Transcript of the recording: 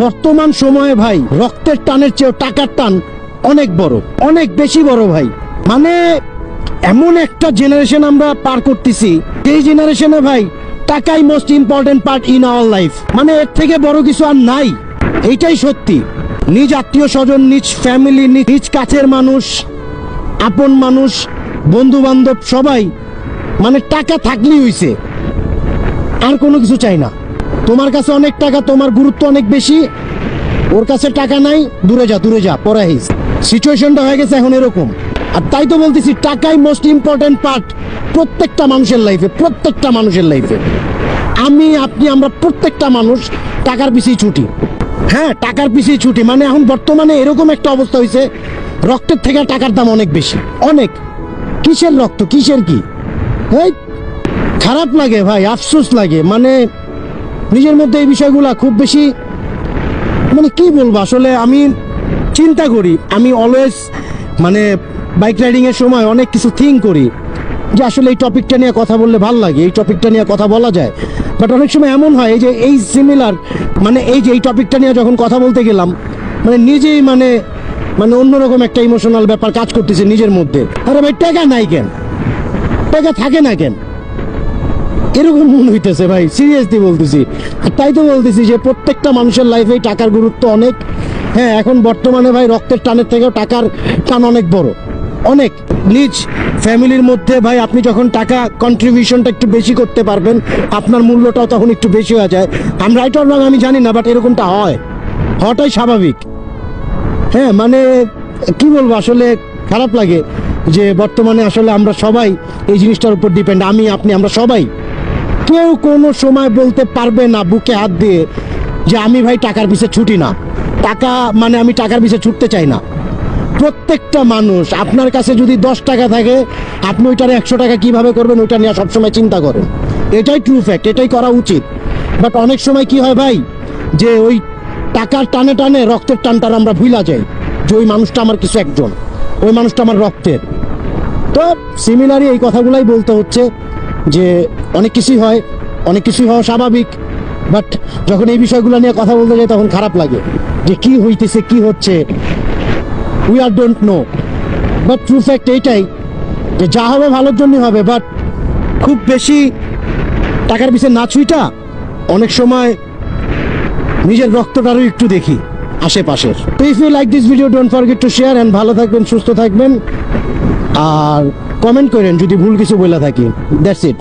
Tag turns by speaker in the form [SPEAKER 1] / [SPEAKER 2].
[SPEAKER 1] বর্তমান সময়ে ভাই রক্তের টানের চেয়েও টাকার টান অনেক বড়, অনেক বেশি বড় ভাই। মানে এমন একটা জেনারেশন আমরা পার করতেছি, এই জেনারেশনে ভাই টাকাই most important part in our life. মানে এর থেকে বড় কিছু আর নাই, এইটাই সত্যি। নিজ আত্মীয় স্বজন, নিজ ফ্যামিলি, নিজ কাছের মানুষ, আপন মানুষ, বন্ধু বান্ধব সবাই মানে টাকা থাকলেই হইছে, আর কোনো কিছু চাই না। তোমার কাছে অনেক টাকা, তোমার গুরুত্ব অনেক বেশি, ওর কাছে টাকা নাই, দূরে যা দূরে যা, পরে আইস। সিচুয়েশনটা হয়ে গেছে এখন এরকম। আর তাই তো বলতেছি টাকাই মোস্ট ইম্পর্টেন্ট পার্ট প্রত্যেকটা মানুষের লাইফে, প্রত্যেকটা মানুষের লাইফে। আমি, আপনি, আমরা প্রত্যেকটা মানুষ টাকার পিছিয়ে ছুটি। হ্যাঁ, টাকার পিছিয়ে ছুটি। মানে এখন বর্তমানে এরকম একটা অবস্থা হয়েছে, রক্তের থেকে টাকার দাম অনেক বেশি, অনেক। কিসের রক্ত, কিসের কি, এই খারাপ লাগে ভাই, আফসোস লাগে। মানে নিজের মধ্যে এই বিষয়গুলা খুব বেশি, মানে কি বলবো আসলে, আমি চিন্তা করি, আমি অলওয়েজ মানে বাইক রাইডিং এর সময় অনেক কিছু থিঙ্ক করি যে আসলে এই টপিকটা নিয়ে কথা বললে ভালো লাগে, এই টপিকটা নিয়ে কথা বলা যায়। বাট অনেক সময় এমন হয় যে এই সিমিলার, মানে এই যে এই টপিকটা নিয়ে যখন কথা বলতে গেলাম, মানে নিজেই মানে মানে অন্যরকম একটা ইমোশনাল ব্যাপার কাজ করতেছে নিজের মধ্যে। আরে ভাই টাকা নাই কেন, টাকা থাকে না কেন, এরকম মনে হইতেছে ভাই, সিরিয়াসলি বলতেছি। তাই তো বলতেছি যে প্রত্যেকটা মানুষের লাইফে টাকার গুরুত্ব অনেক। হ্যাঁ, এখন বর্তমানে ভাই রক্তের টানের থেকেও টাকার টান অনেক বড়, অনেক। নিজ ফ্যামিলির মধ্যে ভাই আপনি যখন টাকা কন্ট্রিবিউশনটা একটু বেশি করতে পারবেন, আপনার মূল্যটাও তখন একটু বেশি হয়ে যায়। আমি রাইট অর রং আমি জানি না, বাট এরকমটা হয়, হওয়াটাই স্বাভাবিক। হ্যাঁ, মানে কি বলবো আসলে, খারাপ লাগে যে বর্তমানে আসলে আমরা সবাই এই জিনিসটার উপর ডিপেন্ড। আমি, আপনি, আমরা সবাই। কেউ কোনো সময় বলতে পারবে না বুকে হাত দিয়ে যে আমি ভাই টাকার পিছে ছুটি না, টাকা মানে আমি টাকার পিছে ছুটতে চাই না। প্রত্যেকটা মানুষ, আপনার কাছে যদি 10 টাকা থাকে, আপনি ওইটার 100 টাকা কিভাবে করবেন ওইটা নিয়ে সবসময় চিন্তা করেন। এটাই ট্রু ফ্যাক্ট, এটাই করা উচিত। বাট অনেক সময় কি হয় ভাই, যে ওই টাকার টানে টানে রক্তের টানটার আমরা ভুলা যাই যে ওই মানুষটা আমার কিছু একজন, ওই মানুষটা আমার রক্তের। তো সিমিলারই এই কথাগুলাই বলতে হচ্ছে যে অনেক কিছুই হয়, অনেক কিছুই হওয়া স্বাভাবিক। বাট যখন এই বিষয়গুলো নিয়ে কথা বলতে যাই তখন খারাপ লাগে যে কি হইতেছে, কি হচ্ছে, we are don't know. But true fact এইটাই যে যা হবে ভালোর জন্যই হবে। বাট খুব বেশি টাকার পিছনে না ছুঁইটা অনেক সময় নিজের রক্তটারও একটু দেখি আশেপাশের। তো if you like this video, don't forget to share and ভালো থাকবেন, সুস্থ থাকবেন, আর কমেন্ট করেন যদি ভুল কিছু বলে থাকি। That's it.